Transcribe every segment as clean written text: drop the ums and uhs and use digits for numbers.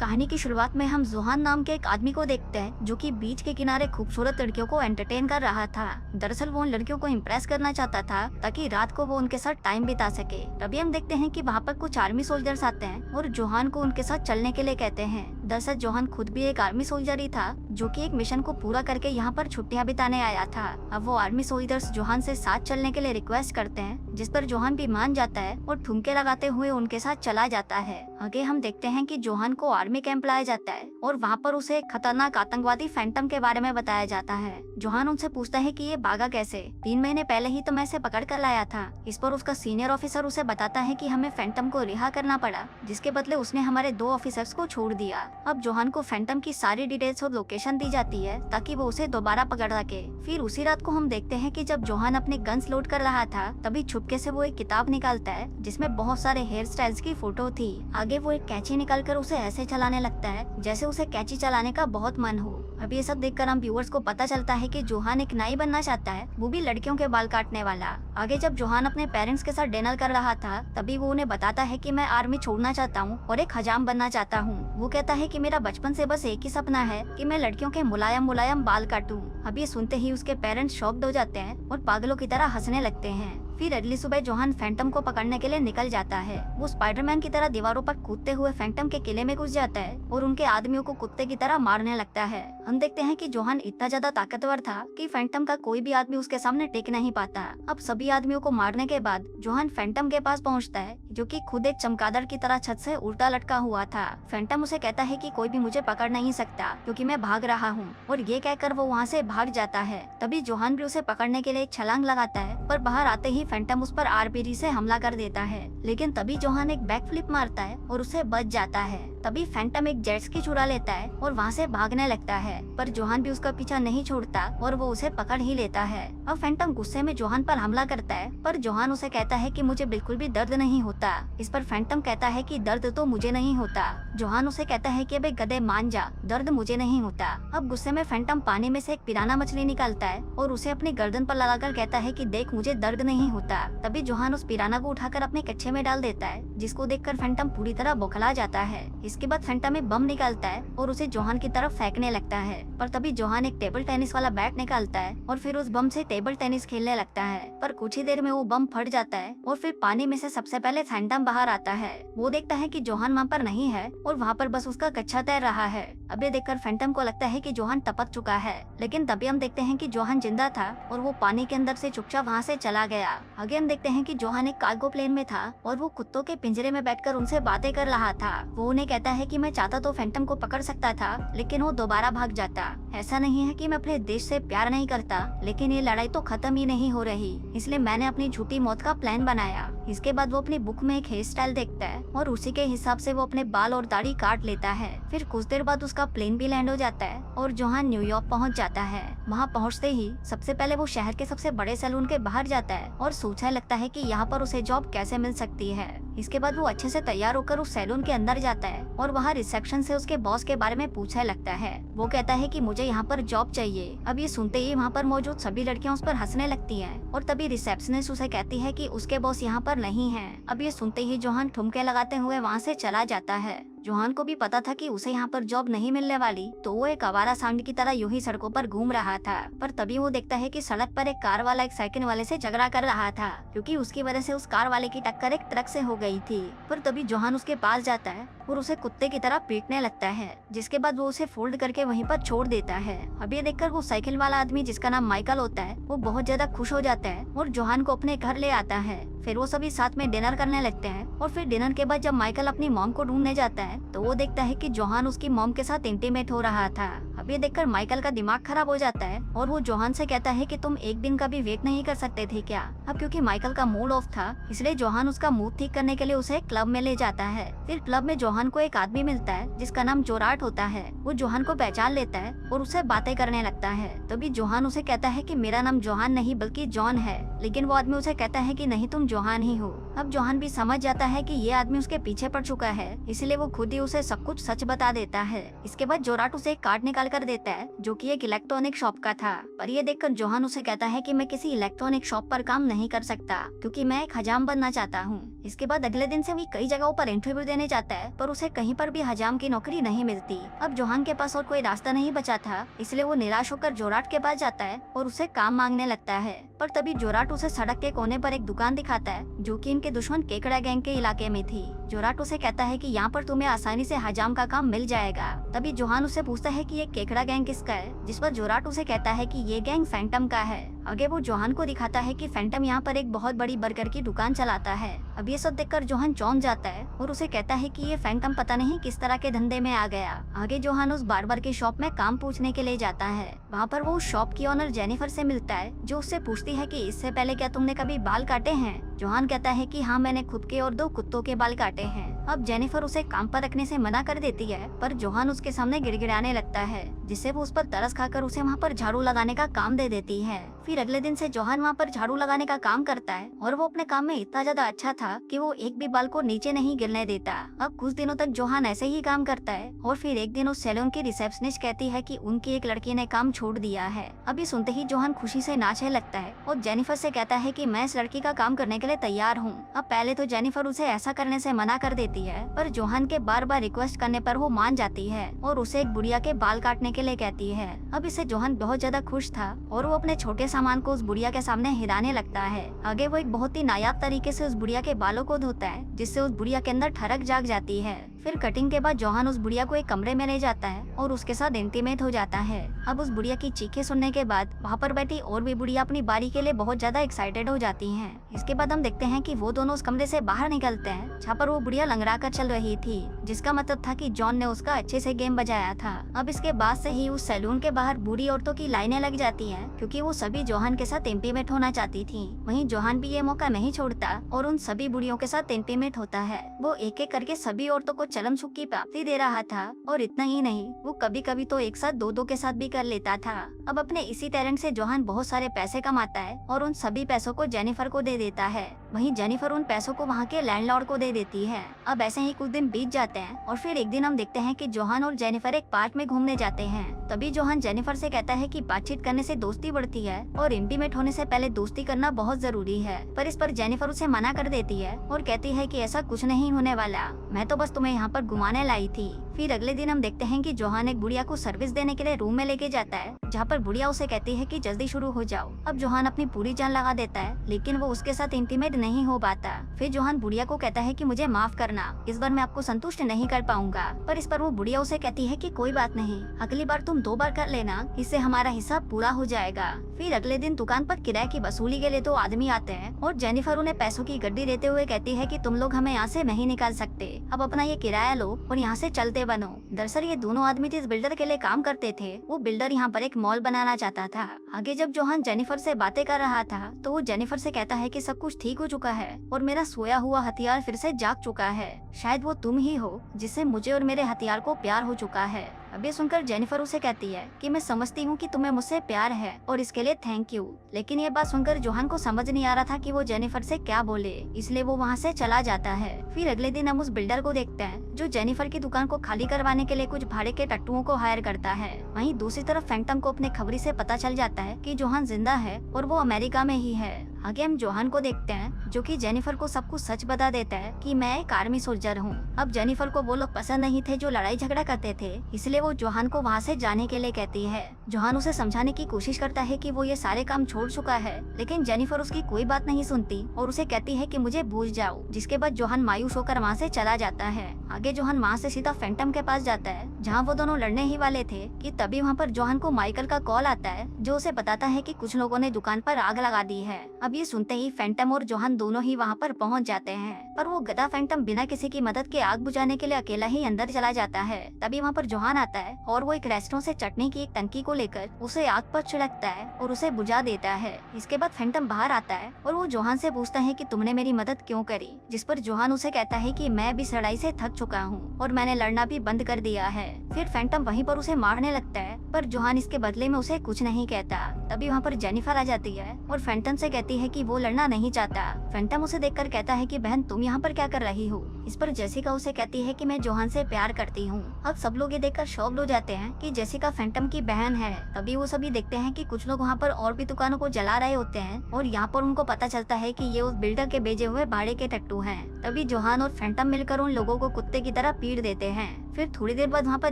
कहानी की शुरुआत में हम जोहान नाम के एक आदमी को देखते हैं जो कि बीच के किनारे खूबसूरत लड़कियों को एंटरटेन कर रहा था। दरअसल वो उन लड़कियों को इम्प्रेस करना चाहता था ताकि रात को वो उनके साथ टाइम बिता सके। तभी हम देखते हैं कि वहाँ पर कुछ आर्मी सोल्जर्स आते हैं और जोहान को उनके साथ चलने के लिए कहते हैं। दरअसल जोहान खुद भी एक आर्मी सोल्जर ही था जो कि एक मिशन को पूरा करके यहाँ पर छुट्टियां बिताने आया था। अब वो आर्मी सोल्जर्स जोहान से साथ चलने के लिए रिक्वेस्ट करते हैं, जिस पर जोहान भी मान जाता है और ठुमके लगाते हुए उनके साथ चला जाता है। आगे हम देखते हैं कि जोहान को आर्मी कैंप लाया जाता है और वहाँ पर उसे एक खतरनाक आतंकवादी फैंटम के बारे में बताया जाता है। जोहान उनसे पूछता है कि ये भागा कैसे, 3 महीने पहले ही तो मैं इसे पकड़ कर लाया था। इस पर उसका सीनियर ऑफिसर उसे बताता है कि हमें फैंटम को रिहा करना पड़ा, जिसके बदले उसने हमारे 2 ऑफिसर्स को छोड़ दिया। अब जोहान को फैंटम की सारी डिटेल्स और लोकेशन दी जाती है ताकि वो उसे दोबारा पकड़ सके। फिर उसी रात को हम देखते हैं कि जब जोहान अपने गन्स लोड कर रहा था तभी छुपके से वो एक किताब निकालता है जिसमें बहुत सारे हेयर स्टाइल्स की फोटो थी। आगे वो एक कैंची निकालकर उसे ऐसे चलाने लगता है जैसे उसे कैंची चलाने का बहुत मन हो। अब ये सब देखकर हम व्यूअर्स को पता चलता है कि जोहान एक नाई बनना चाहता है, वो भी लड़कियों के बाल काटने वाला। आगे जब जोहान अपने पेरेंट्स के साथ डिनर कर रहा था तभी वो उन्हें बताता है कि मैं आर्मी छोड़ना चाहता हूँ और एक हजाम बनना चाहता हूँ। वो कहता है कि मेरा बचपन से बस एक ही सपना है कि मैं लड़कियों के मुलायम मुलायम बाल काटूं। अब ये सुनते ही उसके पेरेंट्स शॉक्ड हो जाते हैं और पागलों की तरह हंसने लगते हैं। फिर अगली सुबह जोहान फैंटम को पकड़ने के लिए निकल जाता है। वो स्पाइडरमैन की तरह दीवारों पर कूदते हुए फैंटम के किले में घुस जाता है और उनके आदमियों को कुत्ते की तरह मारने लगता है। हम देखते हैं कि जोहान इतना ज्यादा ताकतवर था कि फैंटम का कोई भी आदमी उसके सामने टिक नहीं पाता। अब सभी आदमियों को मारने के बाद जोहान फैंटम के पास पहुंचता है जो कि खुद एक चमगादड़ की तरह छत से उल्टा लटका हुआ था। फैंटम उसे कहता है कि कोई भी मुझे पकड़ नहीं सकता क्योंकि मैं भाग रहा हूँ, और ये कहकर वो वहाँ से भाग जाता है। तभी जोहान भी उसे पकड़ने के लिए एक छलांग लगाता है, पर बाहर आते ही फैंटम उस पर आरपीजी से हमला कर देता है। लेकिन तभी जोहान एक बैक फ्लिप मारता है और उसे बच जाता है। तभी फैंटम एक जेट स्की चुरा लेता है और वहाँ से भागने लगता है, पर जोहान भी उसका पीछा नहीं छोड़ता और वो उसे पकड़ ही लेता है। अब फैंटम गुस्से में जोहान पर हमला करता है, पर जोहान उसे कहता है कि मुझे बिल्कुल भी दर्द नहीं होता। इस पर फैंटम कहता है कि दर्द तो मुझे नहीं होता। जोहान उसे कहता है कि अबे गधे मान जा, दर्द मुझे नहीं होता। अब गुस्से में फैंटम पानी में से एक पिराना मछली निकालता है और उसे अपनी गर्दन पर लगाकर कहता है कि देख मुझे दर्द नहीं होता। तभी जोहान उस पिराना को उठाकर अपने कच्छे में डाल देता है, जिसको देखकर फैंटम पूरी तरह बौखला जाता है। इसके बाद फैंटम एक बम निकालता है और उसे जोहान की तरफ फेंकने लगता है, पर तभी जोहान एक टेबल टेनिस वाला बैट निकालता है और फिर उस बम से टेबल टेनिस खेलने लगता है। पर कुछ ही देर में वो बम फट जाता है और फिर पानी में से सबसे पहले फैंटम बाहर आता है। वो देखता है कि जोहान वहाँ पर नहीं है और वहाँ पर बस उसका कच्छा तैर रहा है। अब ये देखकर फैंटम को लगता है कि जोहान टपक चुका है, लेकिन तभी हम देखते हैं कि जोहान जिंदा था और वो पानी के अंदर से चुपचाप वहाँ से चला गया। आगे हम देखते हैं कि जोहान एक कार्गो प्लेन में था और वो कुत्तों के पिंजरे में बैठकर उनसे बातें कर रहा था। वो उन्हें कहता है कि मैं चाहता तो फैंटम को पकड़ सकता था, लेकिन वो दोबारा भाग जाता। ऐसा नहीं है कि मैं अपने देश से प्यार नहीं करता, लेकिन ये लड़ाई तो खत्म ही नहीं हो रही, इसलिए मैंने अपनी झूठी मौत का प्लान बनाया। इसके बाद वो अपनी बुक में एक हेयर स्टाइल देखता है और उसी के हिसाब से वो अपने बाल और दाढ़ी काट लेता है। फिर कुछ देर बाद उसका प्लेन भी लैंड हो जाता है और जोहान न्यूयॉर्क पहुंच जाता है। वहां पहुंचते ही सबसे पहले वो शहर के सबसे बड़े सैलून के बाहर जाता है और सोचने लगता है कि यहाँ पर उसे जॉब कैसे मिल सकती है। इसके बाद वो अच्छे से तैयार होकर उस सैलून के अंदर जाता है और वहाँ रिसेप्शन से उसके बॉस के बारे में पूछने लगता है। वो कहता है कि मुझे यहाँ पर जॉब चाहिए। अब ये सुनते ही वहाँ पर मौजूद सभी लड़कियाँ उस पर हंसने लगती हैं और तभी रिसेप्शनिस्ट उसे कहती है कि उसके बॉस यहाँ पर नहीं है। अब ये सुनते ही जोहान ठुमके लगाते हुए वहाँ से चला जाता है। जोहान को भी पता था कि उसे यहाँ पर जॉब नहीं मिलने वाली, तो वो एक आवारा सांड की तरह यूं ही सड़कों पर घूम रहा था। पर तभी वो देखता है कि सड़क पर एक कार वाला एक साइकिल वाले से झगड़ा कर रहा था, क्योंकि उसकी वजह से उस कार वाले की टक्कर एक ट्रक से हो गई थी। पर तभी जोहान उसके पास जाता है और उसे कुत्ते की तरह पीटने लगता है, जिसके बाद वो उसे फोल्ड करके वहीं पर छोड़ देता है। अब ये देखकर वो साइकिल वाला आदमी, जिसका नाम माइकल होता है, वो बहुत ज्यादा खुश हो जाता है और जोहान को अपने घर ले आता है। फिर वो सभी साथ में डिनर करने लगते हैं और फिर डिनर के बाद जब माइकल अपनी मॉम को ढूंढने जाता है तो वो देखता है कि जोहान उसकी मॉम के साथ इंटीमेट हो रहा था। अब ये देखकर माइकल का दिमाग खराब हो जाता है और वो जोहान से कहता है कि तुम एक दिन का भी वेट नहीं कर सकते थे क्या। अब क्योंकि माइकल का मूड ऑफ था, इसलिए जोहान उसका मूड ठीक करने के लिए उसे क्लब में ले जाता है। फिर क्लब में जोहान को एक आदमी मिलता है जिसका नाम जोराट होता है। वो जोहान को पहचान लेता है और उससे बातें करने लगता है। तभी जोहान उसे कहता है कि मेरा नाम जोहान नहीं बल्कि जॉन है, लेकिन वो आदमी उसे कहता है कि नहीं तुम जोहान ही हो। अब जोहान भी समझ जाता है कि ये आदमी उसके पीछे पड़ चुका है, इसलिए वो खुद ही उसे सब कुछ सच बता देता है। इसके बाद जोराट उसे एक कार्ड निकाल कर देता है जो कि एक इलेक्ट्रॉनिक शॉप का था, पर ये देखकर जोहान उसे कहता है कि मैं किसी इलेक्ट्रॉनिक शॉप पर काम नहीं कर सकता क्योंकि मैं एक हजाम बनना चाहता हूँ। इसके बाद अगले दिन से वो कई जगहों पर इंटरव्यू देने जाता है, पर उसे कहीं पर भी हजाम की नौकरी नहीं मिलती। अब जोहान के पास और कोई रास्ता नहीं बचा था, इसलिए वो निराश होकर जोराट के पास जाता है और उससे काम मांगने लगता है। पर तभी जोराट उसे सड़क के कोने पर एक दुकान दिखाता है, जो कि इनके दुश्मन केकड़ा गैंग के इलाके में थी। जोराट उसे कहता है कि यहाँ पर तुम्हें आसानी से हजाम का काम मिल जाएगा। तभी जोहान उसे पूछता है कि ये केकड़ा गैंग किसका है, जिस पर जोराट उसे कहता है कि ये गैंग फैंटम का है। आगे वो जोहान को दिखाता है कि फैंटम यहाँ पर एक बहुत बड़ी बर्गर की दुकान चलाता है। अब ये सब देखकर जोहान चौंक जाता है और उसे कहता है कि ये फैंटम पता नहीं किस तरह के धंधे में आ गया। आगे जोहान उस बार्बर की शॉप में काम पूछने के लिए जाता है। वहाँ पर वो उस शॉप की ओनर जेनिफर से मिलता है, जो उससे पूछती है कि इससे पहले क्या तुमने कभी बाल काटे हैं। जोहान कहता है कि हाँ, मैंने खुद के और 2 कुत्तों के बाल काटे हैं। अब जेनिफर उसे काम पर रखने से मना कर देती है, पर जोहान उसके सामने गिड़गिड़ाने लगता है, जिससे वो उस पर तरस खाकर उसे वहाँ पर झाड़ू लगाने का काम दे देती है। फिर अगले दिन से जोहान वहाँ पर झाड़ू लगाने का काम करता है और वो अपने काम में इतना ज्यादा अच्छा था कि वो एक भी बाल को नीचे नहीं गिरने देता। अब कुछ दिनों तक जोहान ऐसे ही काम करता है और फिर एक दिन उस सैलून की रिसेप्शनिस्ट कहती है कि उनकी एक लड़की ने काम छोड़ दिया है। अभी सुनते ही जोहान खुशी से नाचने लगता है और जेनिफर से कहता है कि मैं इस लड़की का काम करने के लिए तैयार हूँ। अब पहले तो जेनिफर उसे ऐसा करने से मना कर देती है, पर जोहान के बार बार रिक्वेस्ट करने पर वो मान जाती है और उसे एक बुढ़िया के बाल काटने के लिए कहती है। अब इससे जोहान बहुत ज्यादा खुश था और वो अपने छोटे सामान को उस बुढ़िया के सामने हिलाने लगता है। आगे वो एक बहुत ही नायाब तरीके से उस बुढ़िया के बालों को धोता है, जिससे उस बुढ़िया के अंदर ठरक जाग जाती है। फिर कटिंग के बाद जोहान उस बुढ़िया को एक कमरे में ले जाता है और उसके साथ इंटीमेट हो जाता है। अब उस बुढ़िया की चीखें सुनने के बाद वहाँ पर बैठी और भी बुढ़िया अपनी बारी के लिए बहुत ज्यादा एक्साइटेड हो जाती हैं। इसके बाद हम देखते हैं कि वो दोनों उस कमरे से बाहर निकलते हैं, जहाँ पर वो बुढ़िया लंगड़ा कर चल रही थी, जिसका मतलब था कि जॉन ने उसका अच्छे से गेम बजाया था। अब इसके बाद से ही उस सैलून के बाहर बूढ़ी औरतों की लाइनें लग जाती हैं, क्योंकि वो सभी जोहान के साथ इंटीमेट होना चाहती थी। वहीं जोहान भी ये मौका नहीं छोड़ता और उन सभी बुढ़ियों के साथ इंटीमेट होता है। वो एक एक करके सभी औरतों को चलम सुख की प्राप्ति दे रहा था और इतना ही नहीं, वो कभी कभी तो एक साथ 2-2 के साथ भी कर लेता था। अब अपने इसी टैलेंट से जोहान बहुत सारे पैसे कमाता है और उन सभी पैसों को जेनिफर को दे देता है। वहीं जेनिफर उन पैसों को वहाँ के लैंडलॉर्ड को दे देती है। अब ऐसे ही कुछ दिन बीत जाते हैं और फिर एक दिन हम देखते हैं कि जोहान और जेनिफर एक पार्क में घूमने जाते हैं। तभी जोहान जेनिफर से कहता है कि बातचीत करने से दोस्ती बढ़ती है और इंटीमेट होने से पहले दोस्ती करना बहुत जरूरी है, पर इस पर जेनिफर उसे मना कर देती है और कहती है कि ऐसा कुछ नहीं होने वाला, मैं तो बस तुम्हें यहाँ पर घुमाने लाई थी। फिर अगले दिन हम देखते हैं कि जोहान एक बुढ़िया को सर्विस देने के लिए रूम में लेके जाता है, जहाँ पर बुढ़िया उसे कहती है कि जल्दी शुरू हो जाओ। अब जोहान अपनी पूरी जान लगा देता है, लेकिन वो उसके साथ इंटीमेट नहीं हो पाता। फिर जोहान बुढ़िया को कहता है कि मुझे माफ करना, इस बार मैं आपको संतुष्ट नहीं कर पाऊंगा। पर इस पर वो बुढ़िया उसे कहती है कि कोई बात नहीं, अगली बार तुम 2 बार कर लेना, इससे हमारा हिसाब पूरा हो जाएगा। फिर अगले दिन दुकान पर किराए की वसूली के लिए 2 आदमी आते हैं और जेनिफर उन्हें पैसों की गड्डी देते हुए कहती है कि तुम लोग हमें यहाँ से नहीं निकाल सकते, अब अपना ये किराया लो और यहाँ से चलते बनो। दरअसल ये दोनों आदमी जिस बिल्डर के लिए काम करते थे, वो बिल्डर यहाँ पर एक मॉल बनाना चाहता था। आगे जब जोहान जेनिफर से बातें कर रहा था तो वो जेनिफर से कहता है कि सब कुछ ठीक हो चुका है और मेरा सोया हुआ हथियार फिर से जाग चुका है, शायद वो तुम ही हो जिससे मुझे और मेरे हथियार को प्यार हो चुका है। अब ये सुनकर जेनिफर उसे कहती है कि मैं समझती हूँ कि तुम्हें मुझसे प्यार है और इसके लिए थैंक यू। लेकिन ये बात सुनकर जोहान को समझ नहीं आ रहा था कि वो जेनिफर से क्या बोले, इसलिए वो वहाँ से चला जाता है। फिर अगले दिन हम उस बिल्डर को देखते हैं जो जेनिफर की दुकान को खाली करवाने के लिए कुछ भाड़े के टट्टुओं को हायर करता है। वहीं दूसरी तरफ फैंटम को अपने खबरी से पता चल जाता है कि जोहान जिंदा है और वो अमेरिका में ही है। आगे हम जोहान को देखते हैं जो कि जेनिफर को सब कुछ सच बता देता है कि मैं एक आर्मी सोल्जर हूँ। अब जेनिफर को वो लोग पसंद नहीं थे जो लड़ाई झगड़ा करते थे, इसलिए वो जोहान को वहाँ से जाने के लिए कहती है। जोहान उसे समझाने की कोशिश करता है कि वो ये सारे काम छोड़ चुका है, लेकिन जेनिफर उसकी कोई बात नहीं सुनती और उसे कहती है कि मुझे भूल जाओ, जिसके बाद जोहान मायूस होकर वहाँ से चला जाता है। आगे जोहान वहाँ से सीधा फैंटम के पास जाता है जहाँ वो दोनों लड़ने ही वाले थे कि तभी वहाँ पर जोहान को माइकल का कॉल आता है जो उसे बताता है कि कुछ लोगों ने दुकान पर आग लगा दी है। अब ये सुनते ही फैंटम और जोहान दोनों ही वहाँ पर पहुँच जाते हैं, पर वो गधा फैंटम बिना किसी की मदद के आग बुझाने के लिए अकेला ही अंदर चला जाता है। तभी वहाँ पर जोहान आता है और वो एक रेस्टोरेंट से चटनी की एक टंकी को लेकर उसे आग पर छिड़कता है और उसे बुझा देता है। इसके बाद फैंटम बाहर आता है और वो जोहान से पूछता है कि तुमने मेरी मदद क्यों करी, जिस पर जोहान उसे कहता है कि मैं भी लड़ाई से थक चुका हूँ और मैंने लड़ना भी बंद कर दिया है। फिर फैंटम वहीं पर उसे मारने लगता है, पर जोहान इसके बदले में उसे कुछ नहीं कहता। तभी वहाँ पर जेनिफर आ जाती है और फैंटम से कहती है है कि वो लड़ना नहीं चाहता। फैंटम उसे देखकर कहता है कि बहन तुम यहाँ पर क्या कर रही हो। इस पर जेसिका उसे कहती है कि मैं जोहान से प्यार करती हूँ। अब सब लोग ये देखकर शॉक्ड हो जाते हैं कि जेसिका फैंटम की बहन है। तभी वो सभी देखते हैं कि कुछ लोग वहाँ पर और भी दुकानों को जला रहे होते हैं और यहाँ पर उनको पता चलता है कि ये उस बिल्डर के भेजे हुए भाड़े के टट्टू हैं। तभी जोहान और फैंटम मिलकर उन लोगों को कुत्ते की तरह पीट देते हैं। फिर थोड़ी देर बाद वहाँ पर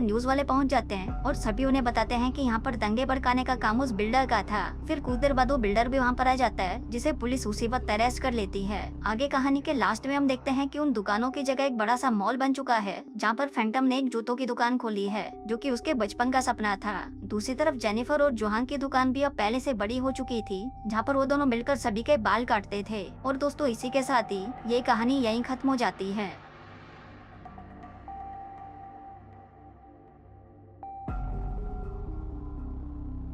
न्यूज वाले पहुँच जाते हैं और सभी उन्हें बताते हैं कि यहाँ पर दंगे भड़काने का काम उस बिल्डर का था। फिर कुछ देर बाद वो बिल्डर भी वहाँ पर आ जाता है, जिसे पुलिस उसी वक्त अरेस्ट कर लेती है। आगे कहानी के लास्ट में हम देखते हैं कि उन दुकानों की जगह एक बड़ा सा मॉल बन चुका है, जहाँ पर फैंटम ने एक जूतों की दुकान खोली है, जो कि उसके बचपन का सपना था। दूसरी तरफ जेनिफर और जोहान की दुकान भी अब पहले से बड़ी हो चुकी थी, जहाँ पर वो दोनों मिलकर सभी के बाल काटते थे। और दोस्तों इसी के साथ ही ये कहानी यहीं खत्म हो जाती है।